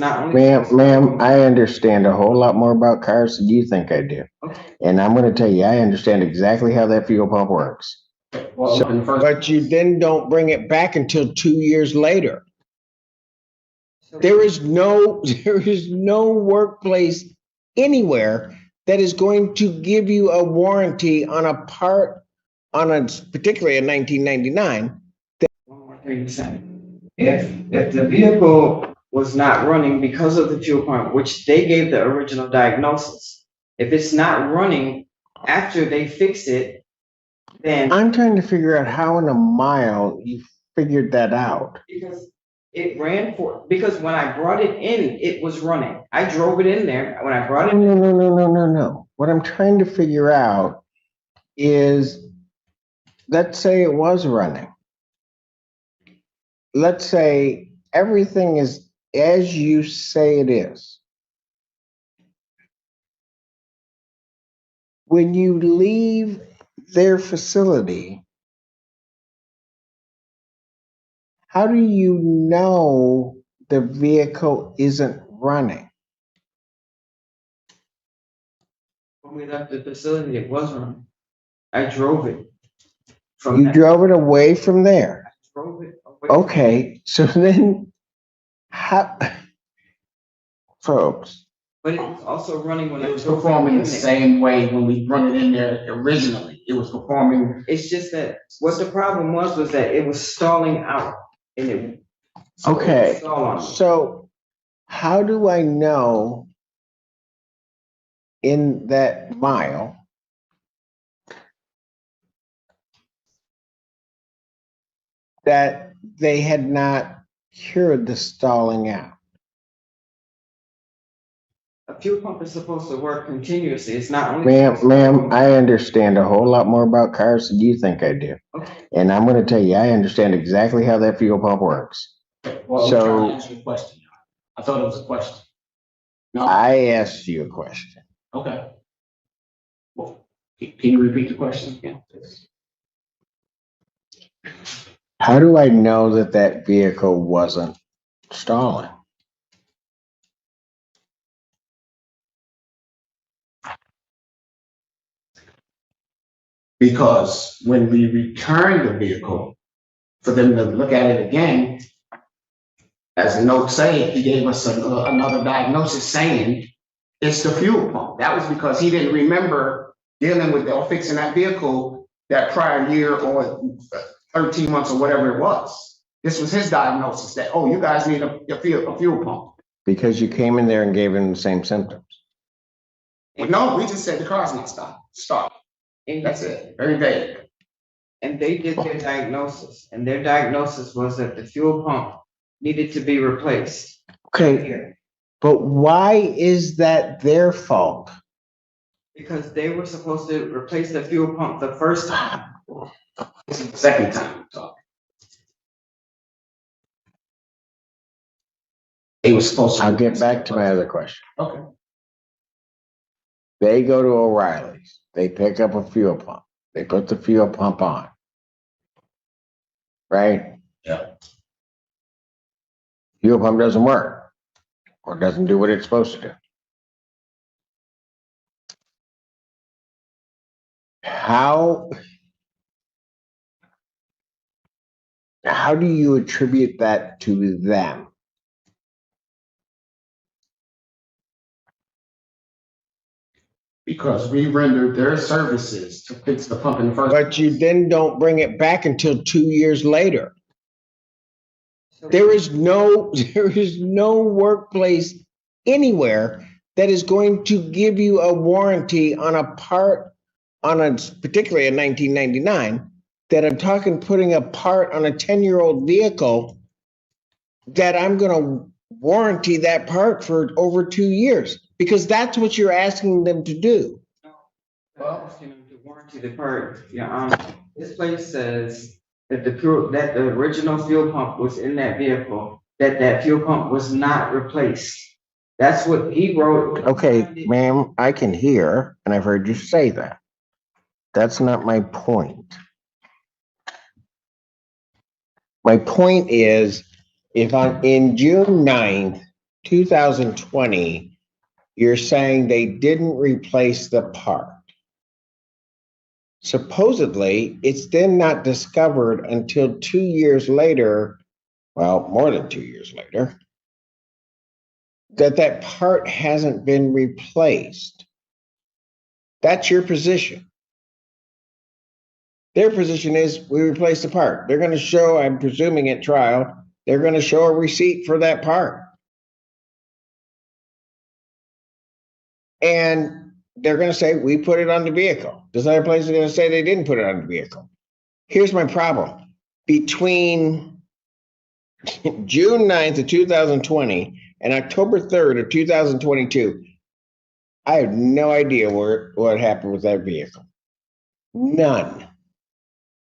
Not only. Ma'am, I understand a whole lot more about cars than you think I do. Okay. And I'm going to tell you, I understand exactly how that fuel pump works. Well, But you then don't bring it back until 2 years later. There is no workplace anywhere that is going to give you a warranty on a part, particularly a 1999. One more thing to say. If the vehicle was not running because of the fuel pump, which they gave the original diagnosis, if it's not running after they fixed it, then I'm trying to figure out how in a mile you figured that out. because because when I brought it in, it was running. I drove it in there. When I brought it in, No. What I'm trying to figure out is, let's say it was running. Let's say everything is as you say it is. When you leave their facility, how do you know the vehicle isn't running? when we left the facility, it was running. I drove it. You drove it away from there. I drove it away. Okay, so then how, folks, But it was also running when it I was drove it performing in the there. same way when we brought it in there originally. It was performing. It's just that what the problem was that it was stalling out, and it. okay, Stall on me. so how do I know in that mile that they had not cured the stalling out? A fuel pump is supposed to work continuously. It's not only. Ma'am, I understand a whole lot more about cars than you think I do. Okay. And I'm going to tell you, I understand exactly how that fuel pump works. Well, I'm So- trying to answer your question. I thought it was a question. No. I asked you a question. Okay. Well, can you repeat the question again? How do I know that that vehicle wasn't stalling? Because when we returned the vehicle, for them to look at it again, as the note say, he gave us another diagnosis saying it's the fuel pump. That was because he didn't remember dealing with or fixing that vehicle that prior year or 13 months or whatever it was. This was his diagnosis that, oh, you guys need a fuel pump. Because you came in there and gave him the same symptoms. Well, no, we just said the car's not stop. And That's it. Very vague. And they did their diagnosis, and their diagnosis was that the fuel pump needed to be replaced. Okay, but why is that their fault? Because they were supposed to replace the fuel pump the first time. This is the second time. So they were supposed to. I'll get back to my other question. Okay. They go to O'Reilly's. They pick up a fuel pump. They put the fuel pump on. Right? Yeah. Fuel pump doesn't work or doesn't do what it's supposed to do. How do you attribute that to them? Because we rendered their services to fix the pump in the first. But you then don't bring it back until 2 years later. There is no workplace anywhere that is going to give you a warranty on a part, particularly a 1999, that I'm talking putting a part on a 10-year-old vehicle, that I'm going to warranty that part for over 2 years, because that's what you're asking them to do. Well, asking them to warranty the part. Yeah, this place says that that the original fuel pump was in that vehicle, that fuel pump was not replaced. That's what he wrote. Okay, ma'am, I can hear, and I've heard you say that. That's not my point. My point is, if on in June 9th, 2020, you're saying they didn't replace the part. Supposedly, it's then not discovered until 2 years later, well, more than 2 years later, that that part hasn't been replaced. That's your position. Their position is we replaced the part. They're going to show, I'm presuming at trial, they're going to show a receipt for that part. And they're going to say, we put it on the vehicle. This other place is going to say they didn't put it on the vehicle. Here's my problem. Between June 9th of 2020 and October 3rd of 2022, I have no idea what happened with that vehicle. None.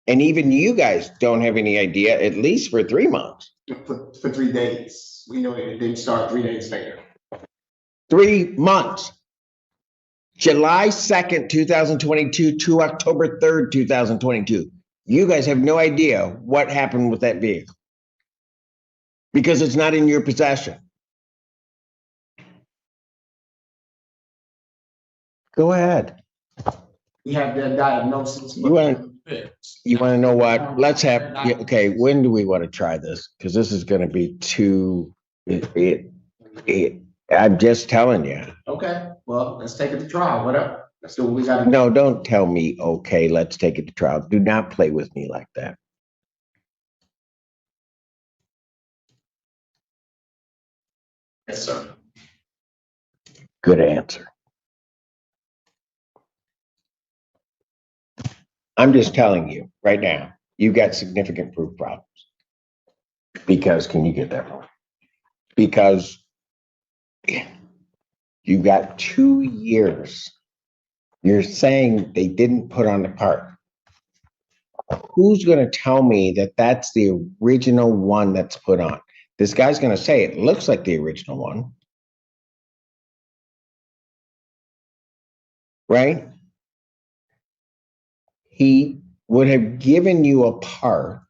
And even you guys don't have any idea, at least for 3 months. For 3 days. We know it didn't start 3 days later. 3 months. July 2nd, 2022 to October 3rd, 2022. You guys have no idea what happened with that vehicle because it's not in your possession. Go ahead. We have their diagnosis. You want to know what? Let's have, okay, when do we want to try this? Because this is going to be too, I'm just telling you. Okay, well, let's take it to trial, whatever. Let's do what we gotta do. No, don't tell me, okay, let's take it to trial. Do not play with me like that. Yes, sir. Good answer. I'm just telling you right now, you've got significant proof problems. Because, can you get that wrong? Because you've got 2 years. You're saying they didn't put on the part. Who's going to tell me that that's the original one that's put on? This guy's going to say it looks like the original one. Right? He would have given you a part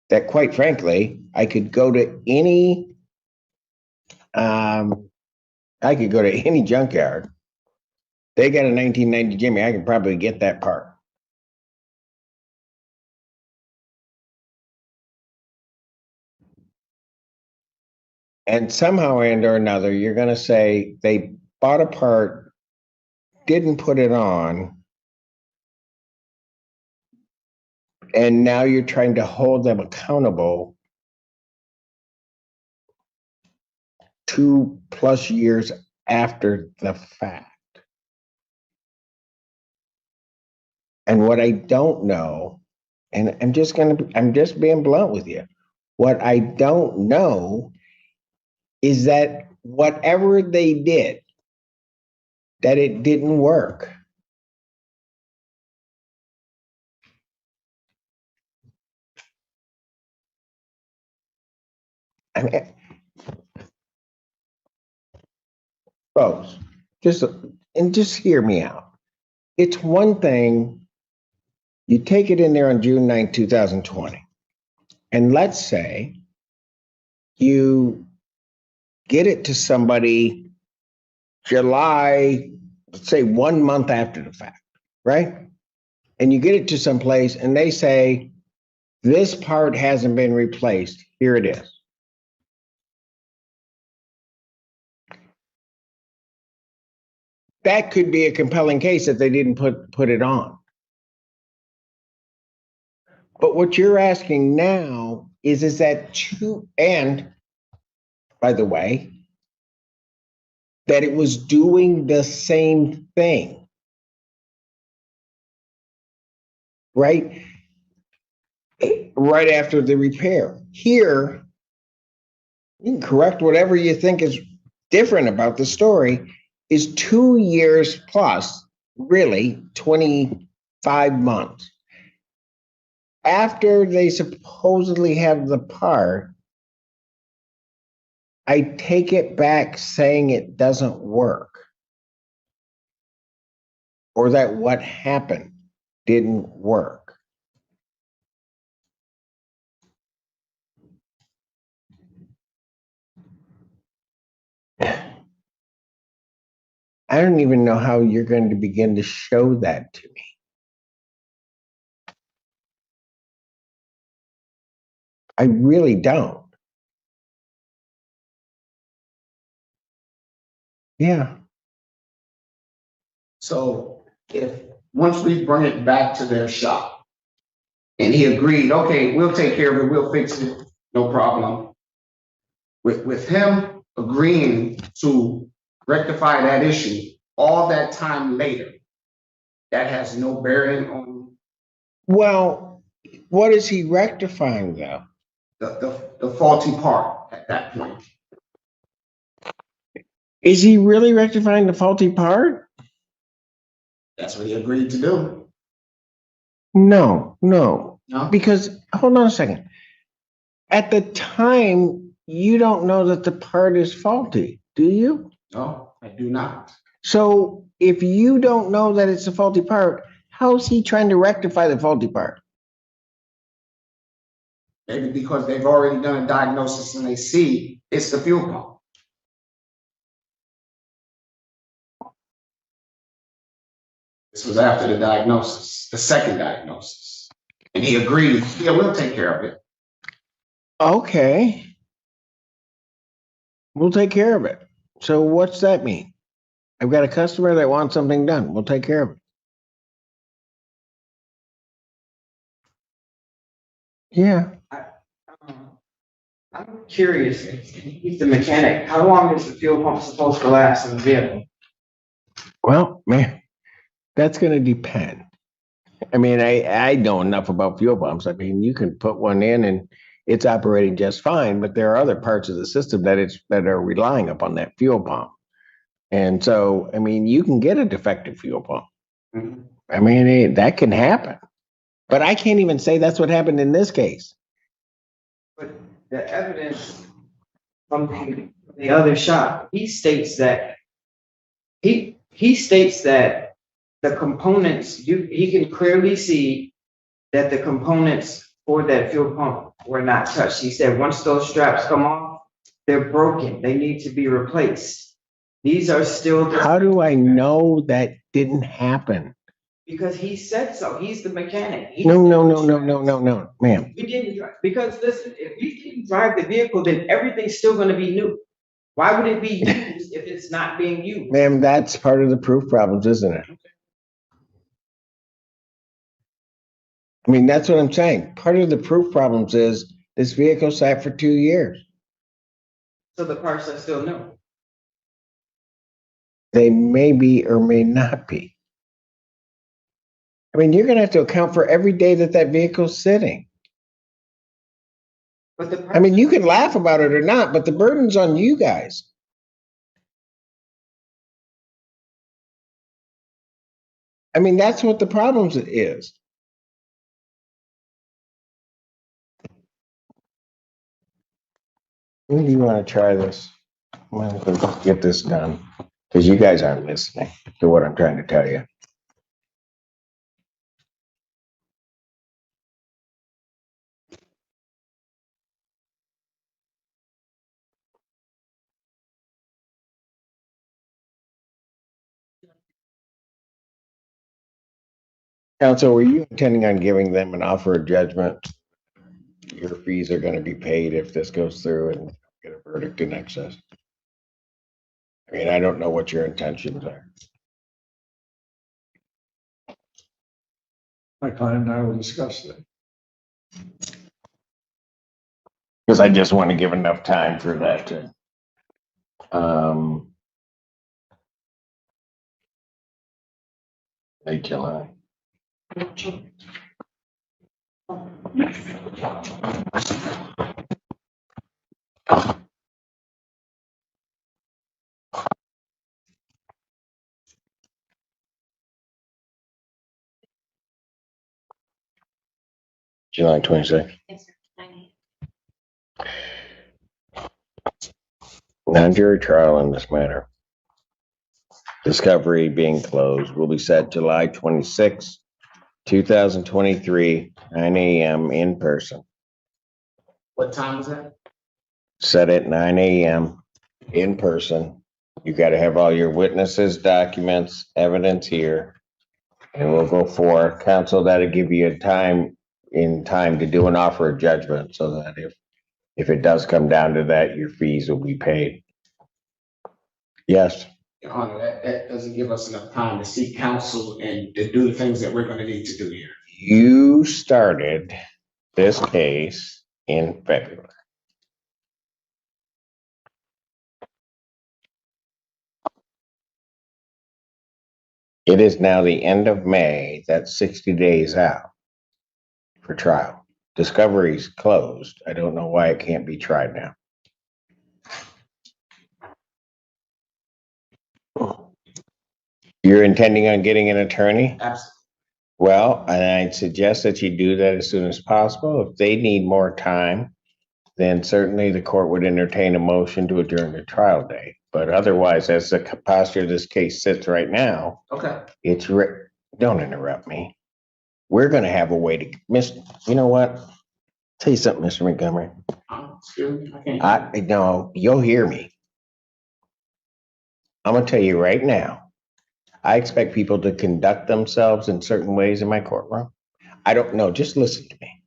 that, quite frankly, I could go to any junkyard. They got a 1990 Jimmy. I could probably get that part. And somehow or another, you're going to say they bought a part, didn't put it on, and now you're trying to hold them accountable 2+ years after the fact. And what I don't know, and I'm just being blunt with you. What I don't know is that whatever they did, that it didn't work. I mean, folks, just hear me out. It's one thing, you take it in there on June 9, 2020, and let's say you get it to somebody July, let's say 1 month after the fact, right? And you get it to some place and they say, this part hasn't been replaced. Here it is. That could be a compelling case that they didn't put it on. But what you're asking now is that and by the way, that it was doing the same thing, right? Right after the repair. Here, you can correct whatever you think is different about the story, is 2 years plus, really 25 months. After they supposedly have the part, I take it back saying it doesn't work. Or that what happened didn't work. I don't even know how you're going to begin to show that to me. I really don't. Yeah. So if, once we bring it back to their shop and he agreed, okay, we'll take care of it, we'll fix it, no problem. With him agreeing to rectify that issue, all that time later, that has no bearing on Well, what is he rectifying though? the faulty part at that point. Is he really rectifying the faulty part? That's what he agreed to do. No. No? Because hold on a second. At the time, you don't know that the part is faulty, do you? No, I do not. So if you don't know that it's a faulty part, how's he trying to rectify the faulty part? Maybe because they've already done a diagnosis and they see it's the fuel pump. This was after the diagnosis, the second diagnosis. And he agreed, yeah, we'll take care of it. Okay. We'll take care of it. So what's that mean? I've got a customer that wants something done. We'll take care of it. Yeah. I'm curious, he's the mechanic, how long is the fuel pump supposed to last in the vehicle? Well, man, that's going to depend. I mean, I know enough about fuel pumps. I mean, you can put one in and it's operating just fine, but there are other parts of the system that are relying upon that fuel pump. And so, I mean, you can get a defective fuel pump. Mm-hmm. I mean, that can happen. But I can't even say that's what happened in this case. But the evidence from the other shop, he states that the components, he can clearly see that the components for that fuel pump were not touched. He said once those straps come off, they're broken. They need to be replaced. These are still. How do I know that didn't happen? Because he said so. He's the mechanic. No, ma'am. We didn't drive, because listen, if we didn't drive the vehicle, then everything's still gonna be new. Why would it be used if it's not being used? Ma'am, that's part of the proof problems, isn't it? I mean, that's what I'm saying. Part of the proof problems is this vehicle sat for 2 years. So the parts are still new. They may be or may not be. I mean, you're going to have to account for every day that vehicle's sitting. But I mean, you can laugh about it or not, but the burden's on you guys. I mean, that's what the problems is. When do you want to try this? Let's get this done, because you guys aren't listening to what I'm trying to tell you. Counsel, were you intending on giving them an offer of judgment? Your fees are going to be paid if this goes through and get a verdict in excess. I mean, I don't know what your intentions are. My client and I will discuss that. Because I just want to give enough time for that to, late July. July 26th. Non-jury trial in this matter. Discovery being closed will be set July 26, 2023, 9 a.m. in person. What time is that? Set at 9 a.m. in person. You gotta have all your witnesses, documents, evidence here. And we'll go for counsel. That'll give you a time to do an offer of judgment so that if it does come down to that, your fees will be paid. Yes, Your Honor, that doesn't give us enough time to seek counsel and to do the things that we're gonna need to do here. you started this case in February. It is now the end of May. That's 60 days out for trial. Discovery's closed. I don't know why it can't be tried now. You're intending on getting an attorney? Absolutely. Well, and I'd suggest that you do that as soon as possible. If they need more time, then certainly the court would entertain a motion to adjourn the trial date. But otherwise, as the posture of this case sits right now, Okay. don't interrupt me. We're gonna have a way to you know what? Tell you something, Mr. Montgomery. Excuse me, I can't. No, you'll hear me. I'm gonna tell you right now. I expect people to conduct themselves in certain ways in my courtroom. I don't know, just listen to me.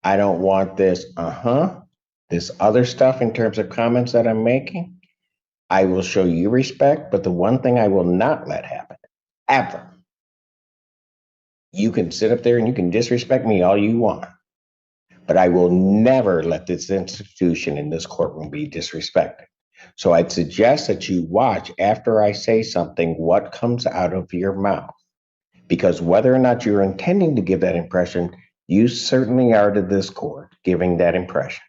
I don't want this other stuff in terms of comments that I'm making. I will show you respect, but the one thing I will not let happen, ever. You can sit up there and you can disrespect me all you want, but I will never let this institution in this courtroom be disrespected. So I'd suggest that you watch after I say something, what comes out of your mouth, because whether or not you're intending to give that impression, you certainly are to this court giving that impression.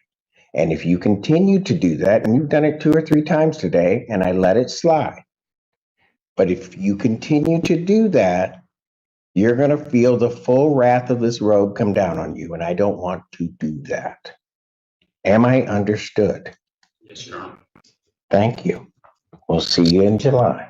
And if you continue to do that, and you've done it 2 or 3 times today, and I let it slide, but if you continue to do that, you're going to feel the full wrath of this robe come down on you, and I don't want to do that. Am I understood? Yes, Your Honor. Thank you. We'll see you in July.